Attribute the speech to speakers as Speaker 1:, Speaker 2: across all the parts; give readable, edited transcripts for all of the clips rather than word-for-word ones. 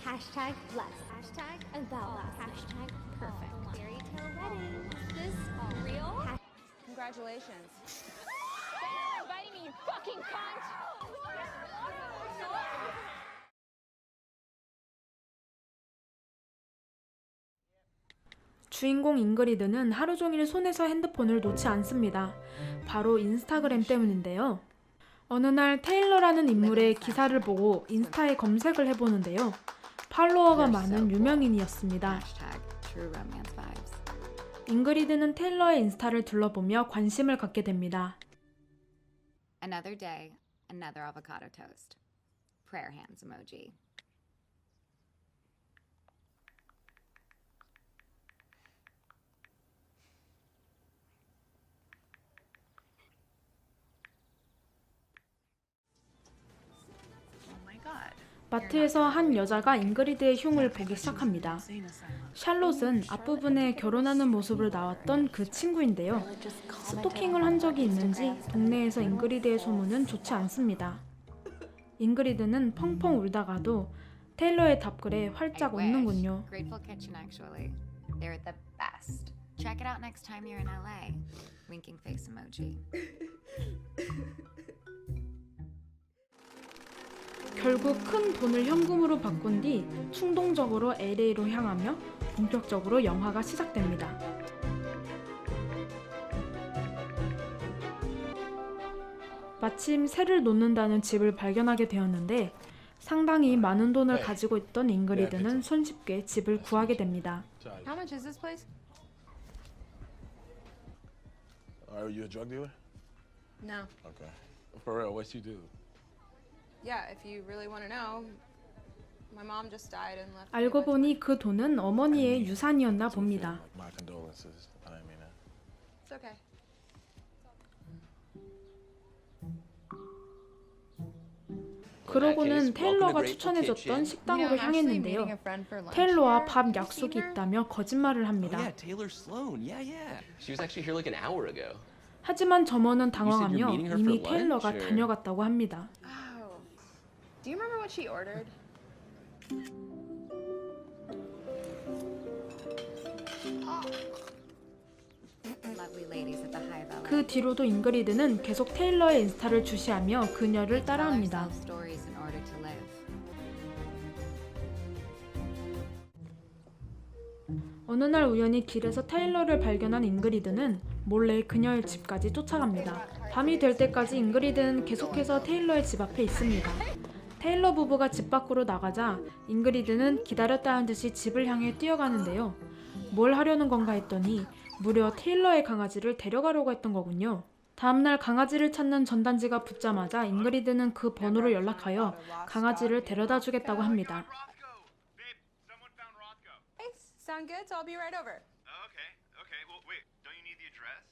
Speaker 1: Hashtag blessed. Hashtag about hashtag perfect. Fairy tale wedding. Is this real?
Speaker 2: Congratulations. Thanks for inviting me, you fucking cunt!
Speaker 3: 주인공 잉그리드는 하루 종일 손에서 핸드폰을 놓지 않습니다. 바로 인스타그램 때문인데요. 어느 날 테일러라는 인물의 기사를 보고 인스타에 검색을 해보는데요. 팔로워가 많은 유명인이었습니다. 잉그리드는 테일러의 인스타를 둘러보며 관심을 갖게 됩니다.
Speaker 4: Another day, another avocado toast. Prayer hands emoji.
Speaker 3: 마트에서 한 여자가 잉그리드의 흉을 보기 시작합니다. 샬롯은 앞부분에 결혼하는 모습으로 나왔던 그 친구인데요. 스토킹을 한 적이 있는지 동네에서 잉그리드의 소문은 좋지 않습니다. 잉그리드는 펑펑 울다가도 테일러의 답글에 활짝 웃는군요.
Speaker 4: Grateful Kitchen actually. They're the best. Check it out next time you're in LA. Winking face emoji.
Speaker 3: 결국 큰 돈을 현금으로 바꾼 뒤 충동적으로 LA로 향하며 본격적으로 영화가 시작됩니다. 마침 새를 놓는다는 집을 발견하게 되었는데 상당히 많은 돈을 가지고 있던 잉그리드는 손쉽게 집을 구하게 됩니다.
Speaker 2: How much is this place?
Speaker 5: Are you a drug dealer?
Speaker 2: No.
Speaker 5: Okay. For real, what you do?
Speaker 2: Yeah, if you really want to know, my mom just died and left.
Speaker 3: 알고 보니 그 돈은 어머니의 유산이었나 봅니다.
Speaker 5: My condolences. I didn't mean that.
Speaker 2: It's okay.
Speaker 3: 그러고는 테일러가 추천해줬던 식당으로 향했는데요. 테일러와 밥 약속이 있다며 거짓말을 합니다.
Speaker 6: Yeah, Taylor Sloan. Yeah, yeah. She was actually here like an hour ago.
Speaker 3: 하지만 점원은 당황하며
Speaker 6: You said you're meeting her
Speaker 3: 이미
Speaker 6: for
Speaker 3: 테일러가
Speaker 6: lunch, or?
Speaker 3: 다녀갔다고 합니다.
Speaker 2: Oh. Do you remember what she ordered?
Speaker 4: Lovely ladies at the Hive LA.
Speaker 3: 그 뒤로도 잉그리드는 계속 테일러의 인스타를 주시하며 그녀를 따라합니다.
Speaker 4: Tell ourselves stories in order to live.
Speaker 3: 어느 날 우연히 길에서 테일러를 발견한 잉그리드는 몰래 그녀의 집까지 쫓아갑니다. 밤이 될 때까지 잉그리드는 계속해서 테일러의 집 앞에 있습니다. 테일러 부부가 집 밖으로 나가자 잉그리드는 기다렸다는 듯이 집을 향해 뛰어가는데요. 뭘 하려는 건가 했더니 무려 테일러의 강아지를 데려가려고 했던 거군요. 다음날 강아지를 찾는 전단지가 붙자마자 잉그리드는 그 번호로 연락하여 강아지를 데려다 주겠다고 합니다.
Speaker 2: Hey, sound good? So I'll be right over.
Speaker 7: Okay, okay. Well, wait. Don't you need the address?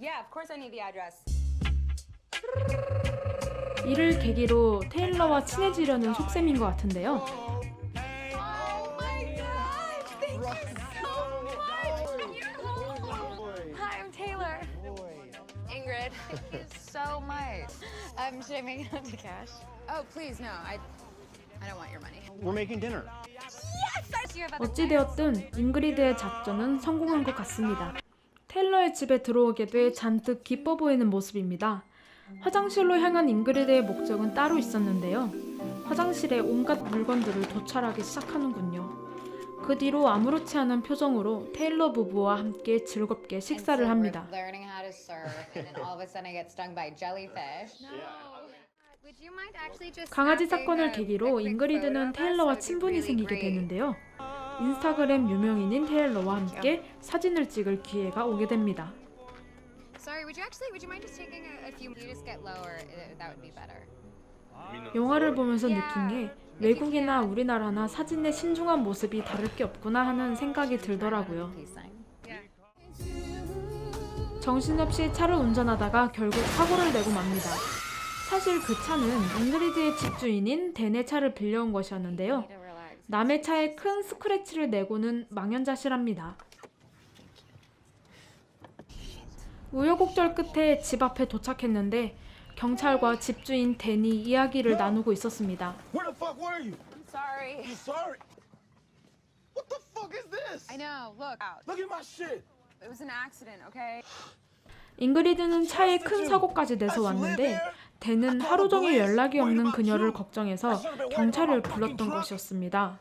Speaker 2: Yeah, of course I need the address.
Speaker 3: 이를 계기로 테일러와 친해지려는 속셈인 것 같은데요.
Speaker 2: Oh my god! Thank you so much! Hi, I'm Taylor. Ingrid. Thank you so much.
Speaker 4: Should I make it out to cash?
Speaker 2: Oh, please, no. I don't want your money.
Speaker 6: We're making dinner.
Speaker 3: 어찌되었든 잉그리드의 작전은 성공한 것 같습니다. 테일러의 집에 들어오게 돼 잔뜩 기뻐 보이는 모습입니다. 화장실로 향한 잉그리드의 목적은 따로 있었는데요. 화장실에 온갖 물건들을 도찰하기 시작하는군요. 그 뒤로 아무렇지 않은 표정으로 테일러 부부와 함께 즐겁게 식사를 합니다.
Speaker 4: Learning how to surf, and then all of a sudden I get stung by jellyfish.
Speaker 1: Would you mind actually just
Speaker 3: 강아지
Speaker 1: snapping
Speaker 3: 사건을
Speaker 1: a
Speaker 3: 계기로
Speaker 1: quick photo
Speaker 3: 잉그리드는
Speaker 1: of us?
Speaker 3: 테일러와
Speaker 1: That would be
Speaker 3: 친분이
Speaker 1: really
Speaker 3: 생기게
Speaker 1: great.
Speaker 3: 되는데요. 인스타그램 유명인인 테일러와 함께 사진을 찍을 기회가 오게 됩니다.
Speaker 4: Sorry, would you mind just taking a few? You just get lower. That would be better.
Speaker 3: 영화를 보면서 느낀 게 외국이나 우리나라나 사진의 신중한 모습이 다를 게 없구나 하는 생각이 들더라고요.
Speaker 4: Peace sign.
Speaker 3: 정신없이 차를 운전하다가 결국 사고를 내고 맙니다. 사실 그 차는 잉그리드의 집주인인 댄의 차를 빌려온 것이었는데요. 남의 차에 큰 스크래치를 내고는 망연자실합니다. 우여곡절 끝에 집 앞에 도착했는데 경찰과 집주인 댄이 이야기를 나누고 있었습니다.
Speaker 5: Where the fuck were you?
Speaker 2: I'm sorry.
Speaker 5: You sorry? What the fuck is this?
Speaker 2: I know. Look out.
Speaker 5: Look at my shit.
Speaker 2: It was an accident, okay?
Speaker 3: 잉그리드는 차에 큰 사고까지 내서 왔는데 댄은 하루 종일 연락이 없는 그녀를 걱정해서 경찰을 불렀던 것이었습니다.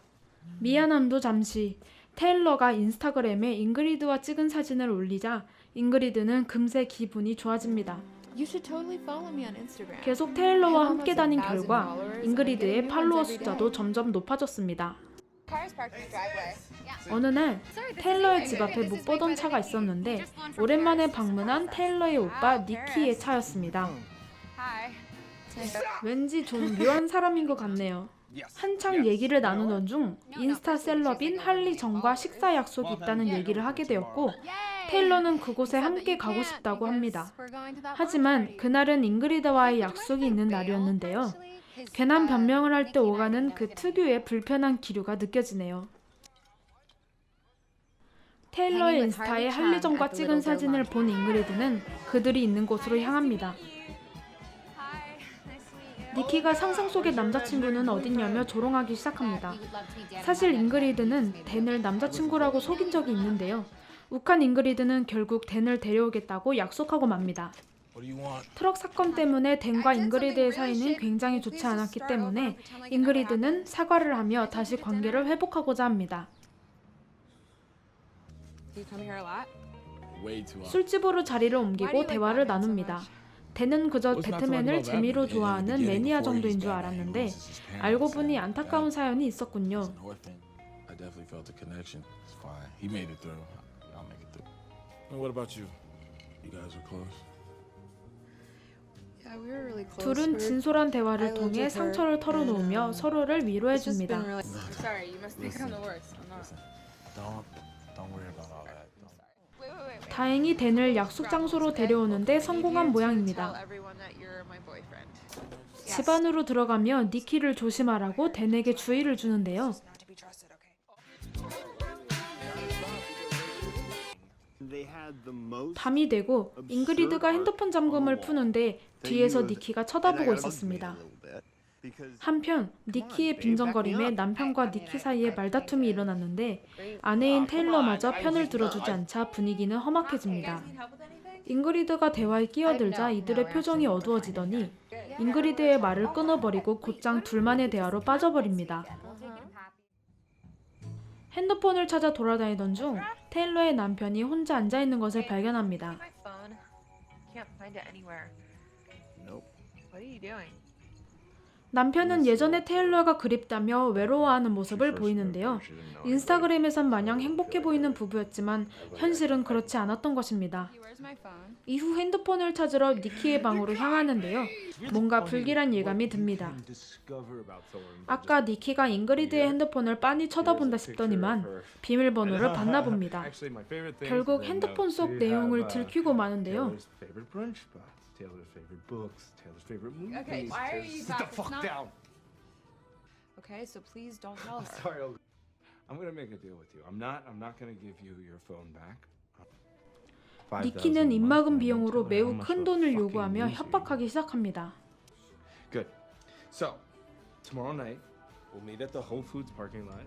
Speaker 3: 미안함도 잠시. 테일러가 인스타그램에 잉그리드와 찍은 사진을 올리자 잉그리드는 금세 기분이 좋아집니다.
Speaker 2: You should totally follow me on Instagram.
Speaker 3: 계속 테일러와 함께 다닌 결과 잉그리드의 팔로워 숫자도 점점 높아졌습니다.
Speaker 2: Cars parked in the driveway.
Speaker 3: 어느 날 테일러의 집 앞에 못 보던 차가 있었는데 오랜만에 방문한 테일러의 오빠 니키의 차였습니다.
Speaker 2: Hi.
Speaker 3: 왠지 좀 묘한 사람인 것 같네요. 한창 얘기를 나누던 중 인스타 셀럽인 할리 정과 식사 약속이 있다는 얘기를 하게 되었고 테일러는 그곳에 함께 가고 싶다고 합니다. 하지만 그날은 잉그리드와의 약속이 있는 날이었는데요. 괜한 변명을 할 때 오가는 그 특유의 불편한 기류가 느껴지네요. 테일러의 인스타에 할리 정과 찍은 사진을 본 잉그리드는 그들이 있는 곳으로 향합니다. 니키가 상상 속의 남자친구는 어딨냐며 조롱하기 시작합니다. 사실 잉그리드는 댄을 남자친구라고 속인 적이 있는데요. 욱한 잉그리드는 결국 댄을 데려오겠다고 약속하고 맙니다.
Speaker 5: What do you want?
Speaker 3: 트럭 사건 때문에 댄과 잉그리드의 사이는 굉장히 좋지 않았기 때문에 잉그리드는 사과를 하며 다시 관계를 회복하고자 합니다.
Speaker 2: Do you come here a lot?
Speaker 5: Way too often.
Speaker 3: 술집으로 자리를 옮기고 대화를 나눕니다. 댄은 그저 배트맨을 재미로 좋아하는 매니아 정도인 줄 알았는데 알고 보니 안타까운 사연이 있었군요.
Speaker 5: It's an orphan. I definitely felt a connection. It's fine. He made it through. I'll make it through. And what about you? You guys are close.
Speaker 2: Yeah, we were really close.
Speaker 3: 둘은 진솔한 대화를 통해 상처를 털어놓으며 서로를 위로해줍니다.
Speaker 2: Sorry, you must think I'm the worst. I'm not.
Speaker 5: Don't worry about all that.
Speaker 2: Wait.
Speaker 3: 다행히 댄을 약속 장소로 데려오는데 성공한 모양입니다.
Speaker 2: Tell everyone that you're my boyfriend.
Speaker 3: 집 안으로 들어가며 니키를 조심하라고 댄에게 주의를 주는데요.
Speaker 2: Not to be trusted, okay?
Speaker 3: 밤이 되고 잉그리드가 핸드폰 잠금을 푸는데 뒤에서 니키가 쳐다보고 있었습니다. 한편 니키의 빈정거림에 남편과 니키 사이에 말다툼이 일어났는데 아내인 테일러마저 편을 들어주지 않자 분위기는 험악해집니다. 잉그리드가 대화에 끼어들자 이들의 표정이 어두워지더니 잉그리드의 말을 끊어버리고 곧장 둘만의 대화로 빠져버립니다. 핸드폰을 찾아 돌아다니던 중 테일러의 남편이 혼자 앉아있는 것을 발견합니다.
Speaker 8: My phone. Can't find it anywhere.
Speaker 5: Nope.
Speaker 8: What are you doing?
Speaker 3: 남편은 예전에 테일러가 그립다며 외로워하는 모습을 보이는데요. 인스타그램에선 마냥 행복해 보이는 부부였지만 현실은 그렇지 않았던 것입니다.
Speaker 2: Where's my phone?
Speaker 3: 이후 핸드폰을 찾으러 니키의 방으로 향하는데요. 뭔가 불길한 예감이 듭니다. 아까 니키가 잉그리드의 핸드폰을 빤히 쳐다본다 싶더니만 비밀번호를 봤나 봅니다. 결국 핸드폰 속 내용을 들키고 마는데요.
Speaker 7: Taylor's favorite books, Taylor's favorite movies.
Speaker 2: Okay, why are you
Speaker 7: Sit the
Speaker 2: guys
Speaker 7: fuck
Speaker 2: not-
Speaker 7: down.
Speaker 2: Okay, so please don't tell her.
Speaker 7: Sorry, I'm gonna make a deal with you. I'm not gonna give you your phone back.
Speaker 3: 니키는 입막음 비용으로 매우 큰 돈을 요구하며 협박하기 시작합니다.
Speaker 7: Good. So, tomorrow night we'll meet at the Whole Foods parking lot.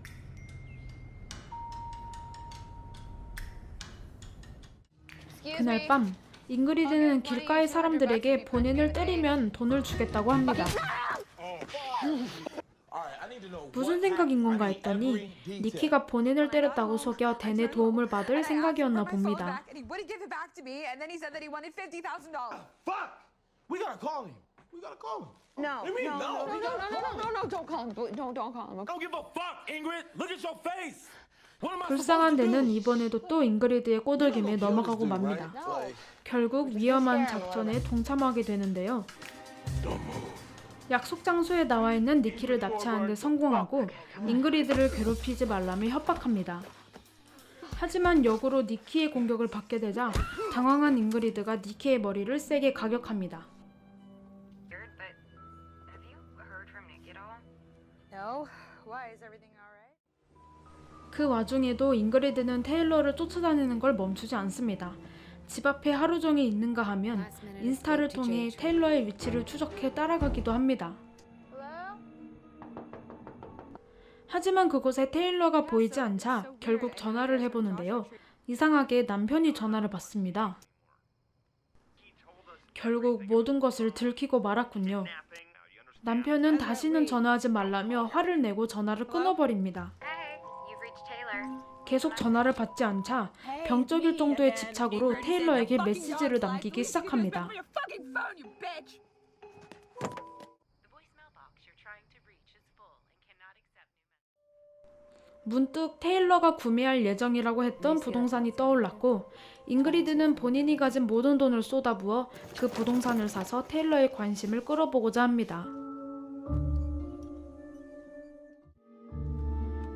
Speaker 3: 그날 밤 잉그리드는 길가의 사람들에게 본인을 때리면 돈을 주겠다고 합니다. 무슨 생각인 건가 했더니 니키가 본인을 때렸다고 속여 댄의 도움을 받을 생각이었나 봅니다.
Speaker 5: Fuck! We gotta call him. We gotta call him.
Speaker 8: No.
Speaker 5: What do you mean, no? We gotta call him.
Speaker 8: Don't call him. Don't call him.
Speaker 5: Don't give a fuck, Ingrid. Look at your face. What am I
Speaker 3: 불쌍한
Speaker 5: supposed to
Speaker 3: 댄은
Speaker 5: do?
Speaker 3: 이번에도 또 잉그리드의 꼬들김에 넘어가고 맙니다. 결국 위험한 작전에 동참하게 되는데요. 약속 장소에 나와 있는 니키를 납치하는 데 성공하고 잉그리드를 괴롭히지 말라며 협박합니다. 하지만 역으로 니키의 공격을 받게 되자 당황한 잉그리드가 니키의 머리를 세게 가격합니다.
Speaker 4: Weird, but have you heard from Nick at all?
Speaker 2: No? Why? Is everything alright?
Speaker 3: 그 와중에도 잉그리드는 테일러를 쫓아다니는 걸 멈추지 않습니다. 집 앞에 하루 종일 있는가 하면 인스타를 통해 테일러의 위치를 추적해 따라가기도 합니다. 하지만 그곳에 테일러가 보이지 않자 결국 전화를 해보는데요. 이상하게 남편이 전화를 받습니다. 결국 모든 것을 들키고 말았군요. 남편은 다시는 전화하지 말라며 화를 내고 전화를 끊어버립니다. 계속 전화를 받지 않자 병적일 정도의 집착으로 테일러에게 메시지를 남기기 시작합니다. 문득 테일러가 구매할 예정이라고 했던 부동산이 떠올랐고 잉그리드는 본인이 가진 모든 돈을 쏟아부어 그 부동산을 사서 테일러의 관심을 끌어보고자 합니다.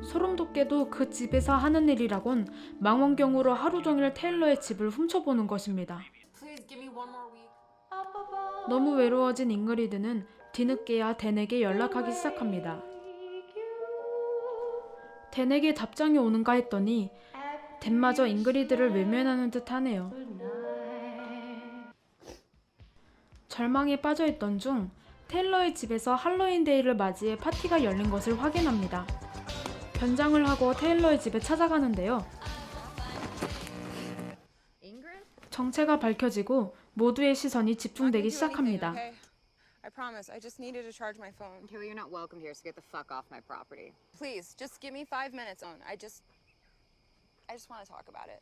Speaker 3: 소름 돋게도 그 집에서 하는 일이라곤 망원경으로 하루 종일 테일러의 집을 훔쳐보는 것입니다. 너무 외로워진 잉그리드는 뒤늦게야 댄에게 연락하기 시작합니다. 댄에게 답장이 오는가 했더니 댄마저 잉그리드를 외면하는 듯 하네요. 절망에 빠져있던 중 테일러의 집에서 할로윈데이를 맞이해 파티가 열린 것을 확인합니다. 변장을 하고 테일러의 집에 찾아가는데요. 정체가 밝혀지고 모두의 시선이 집중되기 시작합니다.
Speaker 2: I promise. I just needed to charge my phone.
Speaker 4: Taylor, you're not welcome here, so get the fuck off my property.
Speaker 2: Please, just give me 5 minutes. I just want to talk about it.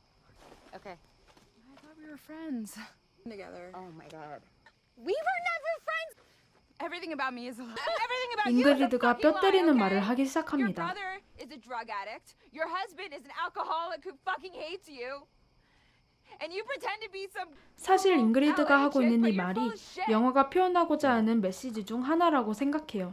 Speaker 4: Okay.
Speaker 2: I thought we were friends. Together.
Speaker 4: Oh my god.
Speaker 2: We were never friends. Everything about me is a lie. Everything about you is a
Speaker 3: 잉그리드가
Speaker 2: fucking
Speaker 3: 뼈 때리는
Speaker 2: lie,
Speaker 3: 말을
Speaker 2: okay?
Speaker 3: 하기
Speaker 2: Your
Speaker 3: 시작합니다.
Speaker 2: brother is a drug addict. Your husband is an alcoholic who fucking hates you. And you pretend to be some
Speaker 3: 사실 잉그리드가
Speaker 2: LA
Speaker 3: 하고
Speaker 2: chick,
Speaker 3: 있는
Speaker 2: but
Speaker 3: 이
Speaker 2: you're
Speaker 3: 말이
Speaker 2: full of shit.
Speaker 3: 영화가 표현하고자 하는 메시지 중 하나라고 생각해요.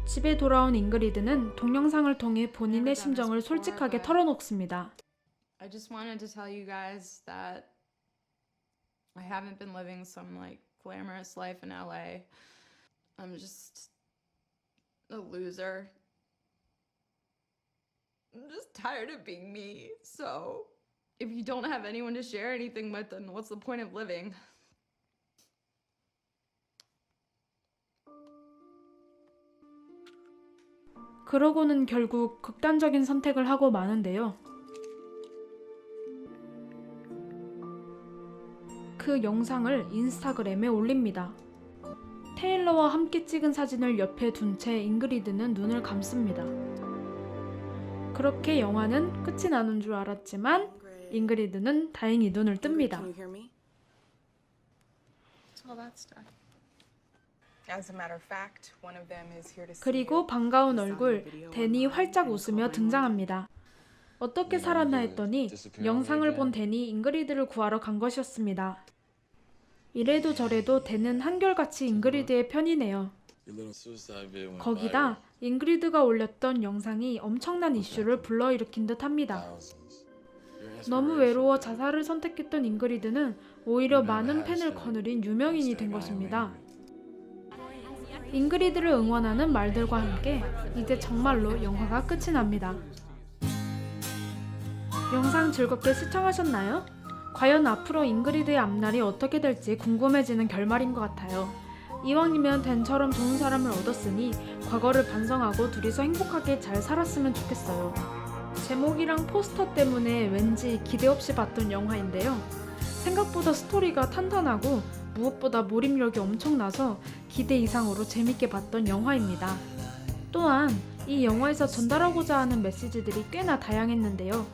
Speaker 3: 집에 돌아온 잉그리드는 동영상을 통해 본인의 심정을 솔직하게 털어놓습니다.
Speaker 9: I just wanted to tell you guys that I haven't been living some like glamorous life in LA. I'm just a loser. I'm just tired of being me. So, if you don't have anyone to share anything with, then what's the point of living?
Speaker 3: 그러고는 결국 극단적인 선택을 하고 마는데요. 그 영상을 인스타그램에 올립니다. 테일러와 함께 찍은 사진을 옆에 둔 채 잉그리드는 눈을 감습니다. 그렇게 영화는 끝이 나는 줄 알았지만 잉그리드는 다행히 눈을 뜹니다. 그리고 반가운 얼굴 댄이 활짝 웃으며 등장합니다. 어떻게 살았나 했더니 영상을 본 댄이 잉그리드를 구하러 간 것이었습니다. 이래도 저래도 댄은 한결같이 잉그리드의 편이네요. 거기다 잉그리드가 올렸던 영상이 엄청난 이슈를 불러일으킨 듯 합니다. 너무 외로워 자살을 선택했던 잉그리드는 오히려 많은 팬을 거느린 유명인이 된 것입니다. 잉그리드를 응원하는 말들과 함께 이제 정말로 영화가 끝이 납니다. 영상 즐겁게 시청하셨나요? 과연 앞으로 잉그리드의 앞날이 어떻게 될지 궁금해지는 결말인 것 같아요. 이왕이면 댄처럼 좋은 사람을 얻었으니 과거를 반성하고 둘이서 행복하게 잘 살았으면 좋겠어요. 제목이랑 포스터 때문에 왠지 기대 없이 봤던 영화인데요. 생각보다 스토리가 탄탄하고 무엇보다 몰입력이 엄청나서 기대 이상으로 재밌게 봤던 영화입니다. 또한 이 영화에서 전달하고자 하는 메시지들이 꽤나 다양했는데요.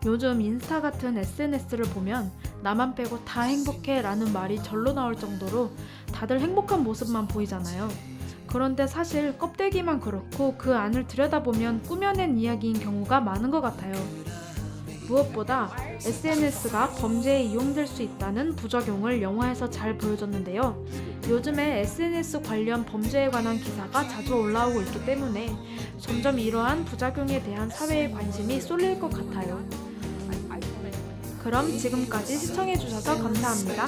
Speaker 3: 요즘 인스타 같은 SNS를 보면 나만 빼고 다 행복해 라는 말이 절로 나올 정도로 다들 행복한 모습만 보이잖아요. 그런데 사실 껍데기만 그렇고 그 안을 들여다보면 꾸며낸 이야기인 경우가 많은 것 같아요. 무엇보다 SNS가 범죄에 이용될 수 있다는 부작용을 영화에서 잘 보여줬는데요. 요즘에 SNS 관련 범죄에 관한 기사가 자주 올라오고 있기 때문에 점점 이러한 부작용에 대한 사회의 관심이 쏠릴 것 같아요. 그럼 지금까지 시청해주셔서 감사합니다.